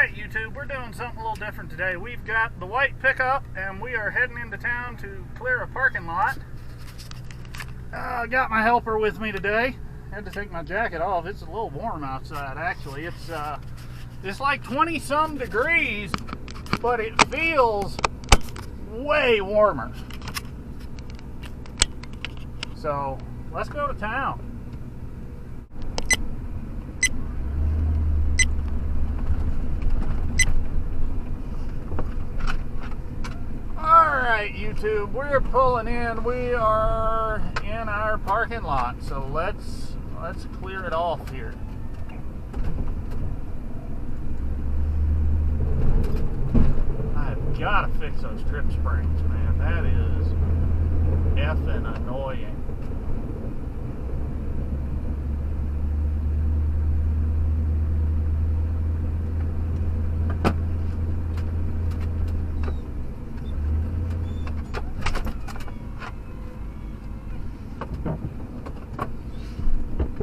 Alright YouTube, we're doing something a little different today. We've got the white pickup and we are heading into town to clear a parking lot. I got my helper with me today. Had to take my jacket off. It's a little warm outside actually. It's like 20 some degrees, but it feels way warmer. So let's go to town. Alright YouTube, we're pulling in. We are in our parking lot, so let's clear it off here. I've got to fix those trip springs, man. That is effing annoying.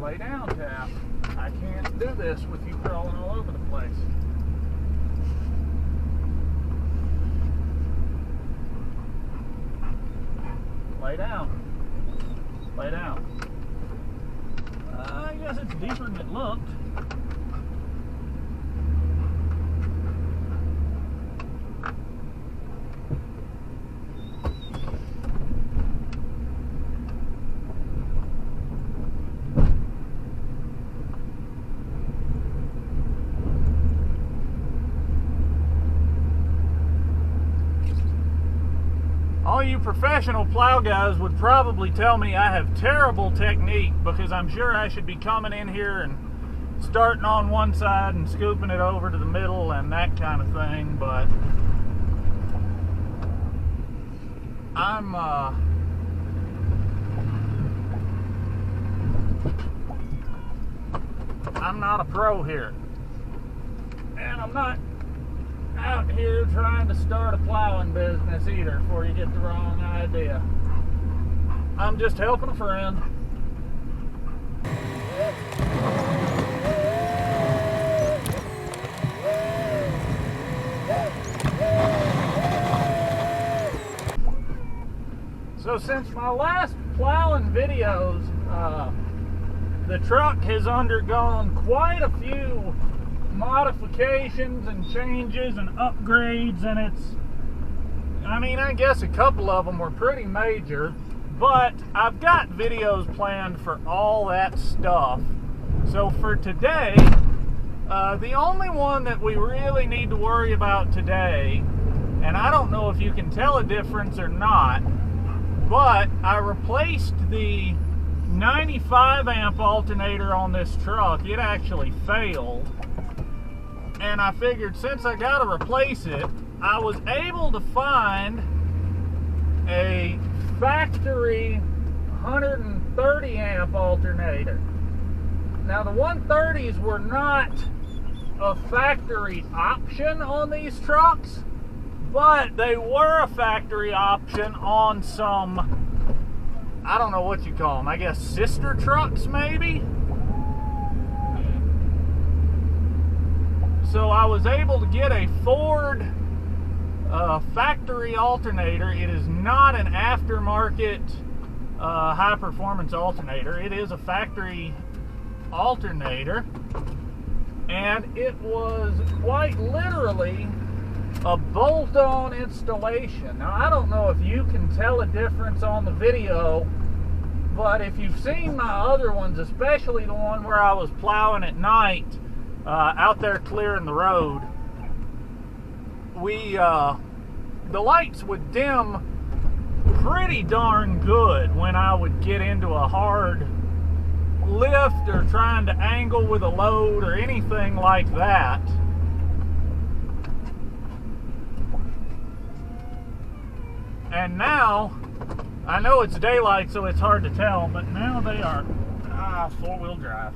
Lay down, Tap. I can't do this with you crawling all over the place. Lay down. Lay down. I guess it's deeper than it looked. All you professional plow guys would probably tell me I have terrible technique because I'm sure I should be coming in here and starting on one side and scooping it over to the middle and that kind of thing, but I'm not a pro here, and I'm not out here trying to start a plowing business either, before you get the wrong idea. I'm just helping a friend. So since my last plowing videos, the truck has undergone quite a few modifications and changes and upgrades, and I guess a couple of them were pretty major, but I've got videos planned for all that stuff. So for today, the only one that we really need to worry about today, and I don't know if you can tell a difference or not, but I replaced the 95 amp alternator on this truck. It actually failed. And I figured since I got to replace it, I was able to find a factory 130 amp alternator. Now the 130s were not a factory option on these trucks, but they were a factory option on some, I don't know what you call them, I guess sister trucks maybe? So I was able to get a Ford factory alternator. It is not an aftermarket high performance alternator. It is a factory alternator. And it was quite literally a bolt-on installation. Now I don't know if you can tell a difference on the video, but if you've seen my other ones, especially the one where I was plowing at night, out there clearing the road, the lights would dim pretty darn good when I would get into a hard lift or trying to angle with a load or anything like that. And now, I know it's daylight so it's hard to tell, but now they are four-wheel drive.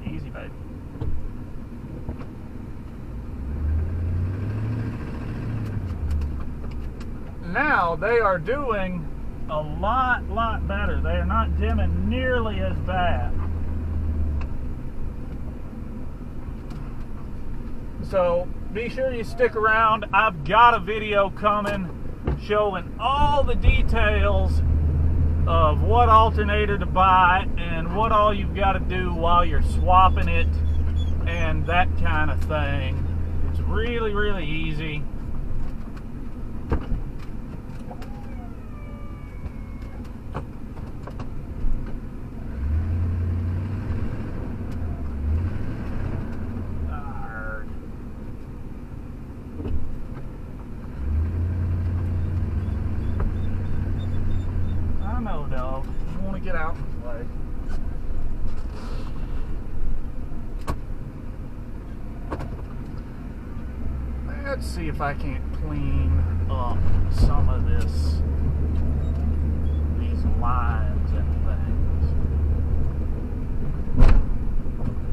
Easy, baby. Now they are doing a lot better. They are not dimming nearly as bad. So be sure you stick around. I've got a video coming showing all the details of what alternator to buy and what all you've got to do while you're swapping it and that kind of thing. It's really, really easy. Dog, you want to get out and play. Let's see if I can't clean up some of these lines and things.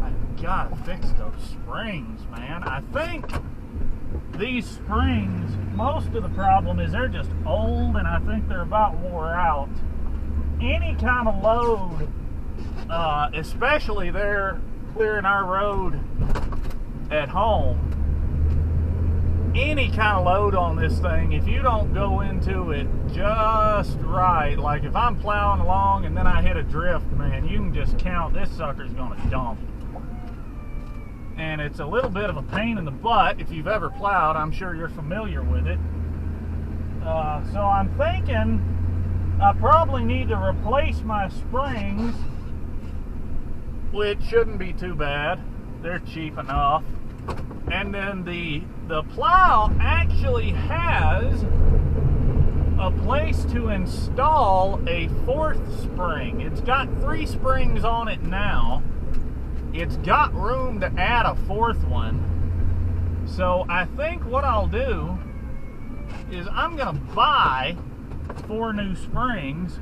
I gotta fix those springs, man. I think these springs, most of the problem is they're just old, and I think they're about wore out. Any kind of load, especially there clearing our road at home, any kind of load on this thing, if you don't go into it just right, like if I'm plowing along and then I hit a drift, man, you can just count this sucker's gonna dump. And it's a little bit of a pain in the butt. If you've ever plowed, I'm sure you're familiar with it. So I'm thinking I probably need to replace my springs, which shouldn't be too bad. They're cheap enough. And then the plow actually has a place to install a 4th spring. It's got 3 springs on it now. It's got room to add a 4th one. So I think what I'll do is I'm gonna buy 4 new springs,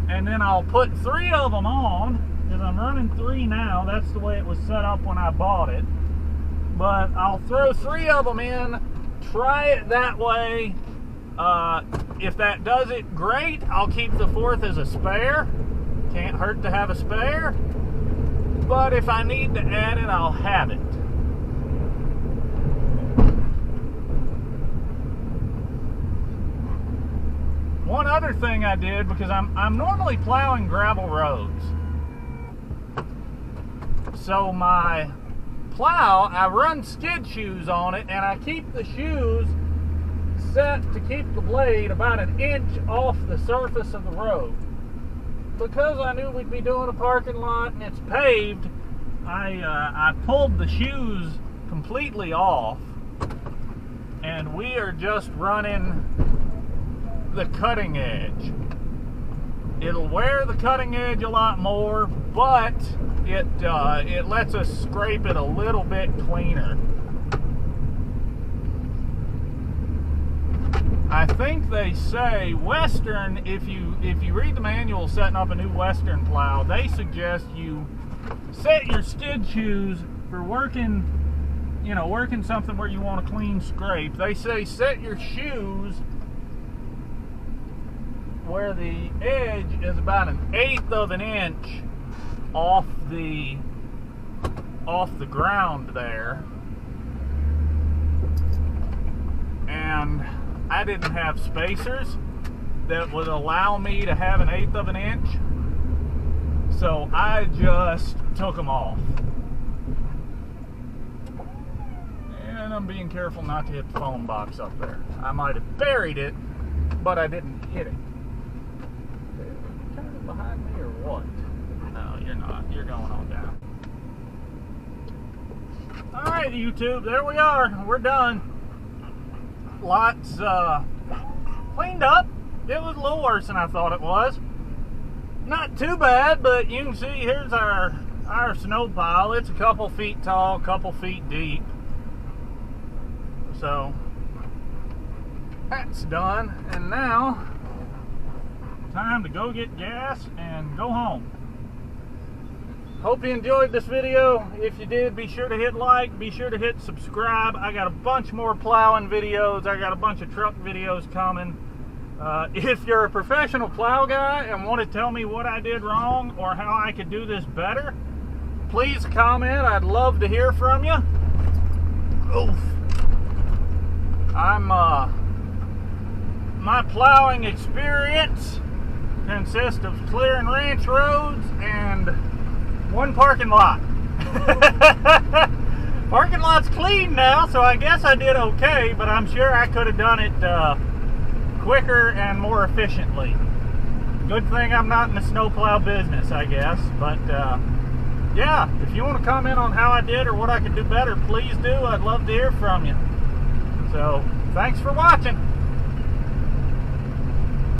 and then I'll put 3 of them on, because I'm running 3 now. That's the way it was set up when I bought it. But I'll throw 3 of them in, try it that way. If that does it, great. I'll keep the 4th as a spare. Can't hurt to have a spare. But if I need to add it, I'll have it. One other thing I did, because I'm normally plowing gravel roads. So my plow, I run skid shoes on it, and I keep the shoes set to keep the blade about 1 inch off the surface of the road. Because I knew we'd be doing a parking lot and it's paved, I pulled the shoes completely off, and we are just running the cutting edge. It'll wear the cutting edge a lot more, but it lets us scrape it a little bit cleaner. I think they say Western, if you read the manual setting up a new Western plow, they suggest you set your skid shoes for working, you know, working something where you want a clean scrape. They say set your shoes where the edge is about 1/8 of an inch off the ground there. And I didn't have spacers that would allow me to have 1/8 of an inch, so I just took them off. And I'm being careful not to hit the phone box up there. I might have buried it, but I didn't hit it. Turning behind me or what? No, you're not. You're going on down. Alright, YouTube, there we are. We're done. Lots cleaned up. It was a little worse than I thought it was. Not too bad, but you can see here's our snow pile. It's a couple feet tall, couple feet deep. So that's done, and now time to go get gas and go home. Hope you enjoyed this video. If you did, be sure to hit like, be sure to hit subscribe. I got a bunch more plowing videos. I got a bunch of truck videos coming. If you're a professional plow guy and want to tell me what I did wrong or how I could do this better, please comment. I'd love to hear from you. Oof. My plowing experience consists of clearing ranch roads and one parking lot. Parking lot's clean now, so I guess I did okay, but I'm sure I could have done it quicker and more efficiently. Good thing I'm not in the snowplow business, I guess. But yeah, if you want to comment on how I did or what I could do better, please do. I'd love to hear from you. So, thanks for watching.